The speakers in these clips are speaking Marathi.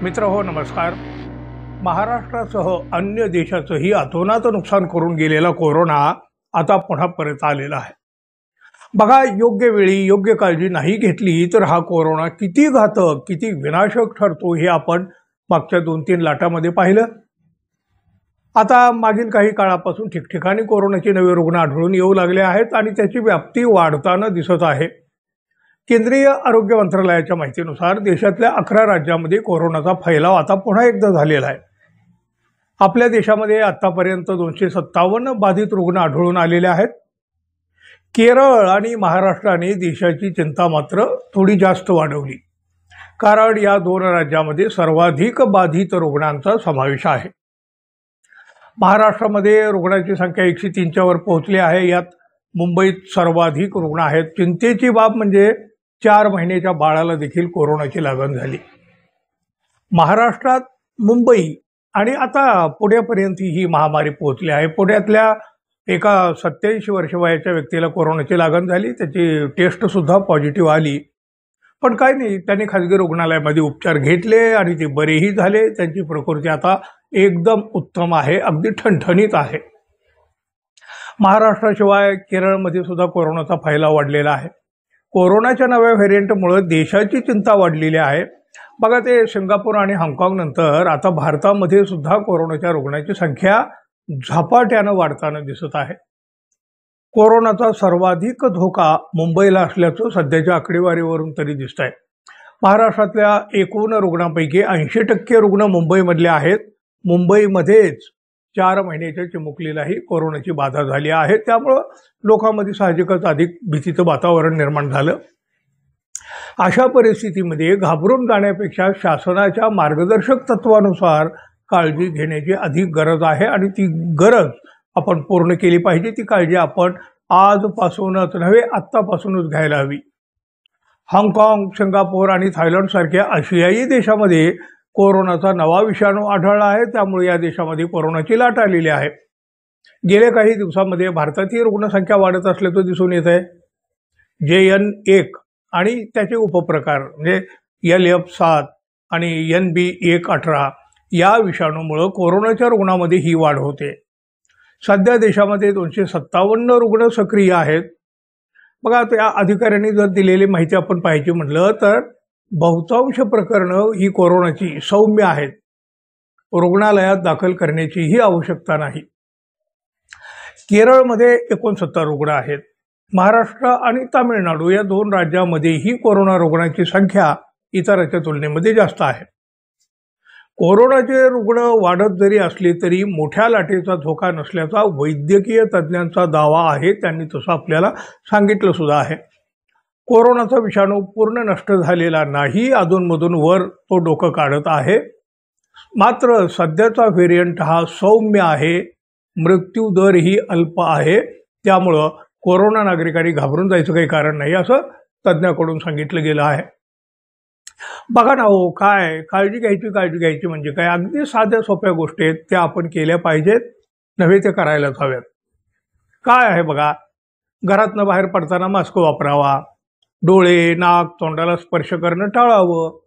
मित्र हो नमस्कार। महाराष्ट्रासह अन्य देशाचंही अतोनात नुकसान करून गेलेला कोरोना आता पुन्हा परत आलेला आहे। बघा, योग्य वेळी योग्य काळजी नाही घेतली तर हा कोरोना किती घातक किती विनाशक ठरतो हे आपण मागच्या 2-3 लाटांमध्ये पाहिलं। आता मागील काही काळापासून ठिकठिकाणी कोरोनाचे नवे रुग्ण आढळून येऊ लागले आहेत आणि त्याची व्याप्ती वाढताना दिसत आहे। केंद्रीय आरोग्य मंत्रालयाच्या माहितीनुसार देशातल्या 11 राज्यांमध्ये कोरोनाचा फैलाव आता पुन्हा एकदा झालेला आहे। आपल्या देशामध्ये आतापर्यंत 257 बाधित रुग्ण आढळून आलेले आहेत। केरळ आणि महाराष्ट्राने देशाची चिंता मात्र थोडी जास्त वाढवली, कारण या 2 राज्यांमध्ये सर्वाधिक बाधित रुग्णांचा समावेश आहे। महाराष्ट्रामध्ये रुग्णांची संख्या 103च्या वर पोहोचली आहे। यात मुंबईत सर्वाधिक रुग्ण आहेत। चिंतेची बाब म्हणजे 4 महिन्याच्या बाळाला देखील कोरोनाची लागण झाली। महाराष्ट्रात मुंबई आणि आता पुण्यापर्यंत ही महामारी पोहोचली आहे। पुण्यातल्या एका 87 वर्ष वयाच्या व्यक्तीला कोरोनाची लागण झाली, त्याची टेस्ट सुद्धा पॉझिटिव्ह आली, पण काय नाही, त्यांनी खाजगी रुग्णालयामध्ये उपचार घेतले आणि ते बरेही झाले। त्यांची प्रकृती आता एकदम उत्तम आहे, अगदी ठणठणीत आहे। महाराष्ट्राशिवाय केरळमध्ये सुद्धा कोरोनाचा फैलाव वाढलेला आहे। कोरोनाच्या नव्या व्हेरियंटमुळे देशाची चिंता वाढलेली आहे। बघा, ते सिंगापूर आणि हाँगकाँग नंतर आता भारतामध्ये सुद्धा कोरोनाच्या रुग्णांची संख्या झपाट्यानं वाढताना दिसत आहे। कोरोनाचा सर्वाधिक धोका मुंबईला असल्याचं सध्याच्या आकडेवारीवरून तरी दिसत आहे। महाराष्ट्रातल्या एकूण रुग्णांपैकी 80% रुग्ण मुंबईमधले आहेत। मुंबईमध्येच 4 महिन्याच्या चिमुकलीलाही कोरोनाची बाधा झाली आहे, त्यामुळं लोकांमध्ये साहजिकच अधिक भीतीचं वातावरण निर्माण झालं। अशा परिस्थितीमध्ये घाबरून जाण्यापेक्षा शासनाच्या मार्गदर्शक तत्वानुसार काळजी घेण्याची अधिक गरज आहे आणि ती गरज आपण पूर्ण केली पाहिजे। ती काळजी आपण आजपासूनच नव्हे, आत्तापासूनच घ्यायला हवी। हाँगकाँग, सिंगापूर आणि थायलंड सारख्या आशियाई देशामध्ये कोरोनाचा नवा विषाणू आढळला आहे, त्यामुळे या देशामध्ये कोरोनाची लाट आलेली आहे। गेल्या काही दिवसांमध्ये भारतातील रुग्णसंख्या वाढत असल्याचं दिसून येत आहे। JN1 आणि त्याचे उपप्रकार म्हणजे LF7 आणि NB118 या विषाणूमुळे कोरोनाच्या रुग्णांमध्ये ही वाढ होते। सध्या देशामध्ये 257 रुग्ण सक्रिय आहेत। बघा, त्या अधिकाऱ्यांनी जर दिलेली माहिती आपण पाहायची म्हटलं तर बहुतांश प्रकरणं ही कोरोनाची सौम्य आहेत। रुग्णालयात दाखल करण्याचीही आवश्यकता नाही। केरळमध्ये 69 रुग्ण आहेत। महाराष्ट्र आणि तामिळनाडू या 2 राज्यांमध्येही कोरोना रुग्णांची संख्या इतरांच्या तुलनेमध्ये जास्त आहे। कोरोनाचे रुग्ण वाढत जरी असले तरी मोठ्या लाटेचा धोका नसल्याचा वैद्यकीय तज्ज्ञांचा दावा आहे। त्यांनी तसं आपल्याला सांगितलं सुद्धा आहे। कोरोनाचा विषाणू पूर्ण नष्ट झालेला नाही, अधूनमधून वर तो डोकं काढत आहे। मात्र सध्याचा व्हेरियंट हा सौम्य आहे, मृत्यू दरही अल्प आहे, त्यामुळं कोरोना नागरिकांनी घाबरून जायचं काही कारण नाही, असं तज्ज्ञांकडून सांगितलं गेलं आहे। बघा ना हो, काय काळजी घ्यायची म्हणजे काय, अगदी साध्या सोप्या गोष्टी आहेत, त्या आपण केल्या पाहिजेत, नव्हे ते करायलाच हव्यात। काय आहे बघा, घरातनं बाहेर पडताना मास्क वापरावा, डोळे, नाक, तोंडाला स्पर्श करणं टाळावं,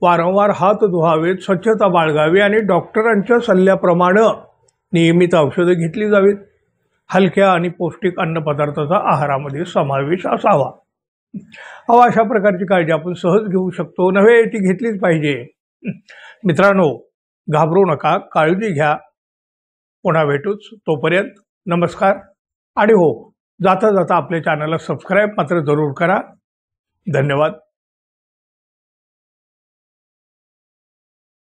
वारंवार हात धुवावेत, स्वच्छता बाळगावी आणि डॉक्टरांच्या सल्ल्याप्रमाणे नियमित औषधं घेतली जावीत। हलक्या आणि पौष्टिक अन्नपदार्थाचा आहारामध्ये समावेश असावा। अशा प्रकारची काळजी आपण सहज घेऊ शकतो, नव्हे ती घेतलीच पाहिजे। मित्रांनो, घाबरू नका, काळजी घ्या। पुन्हा भेटूच, तोपर्यंत नमस्कार। आणि हो, जाता जाता आपल्या चॅनलला सबस्क्राईब मात्र जरूर करा। धन्यवाद।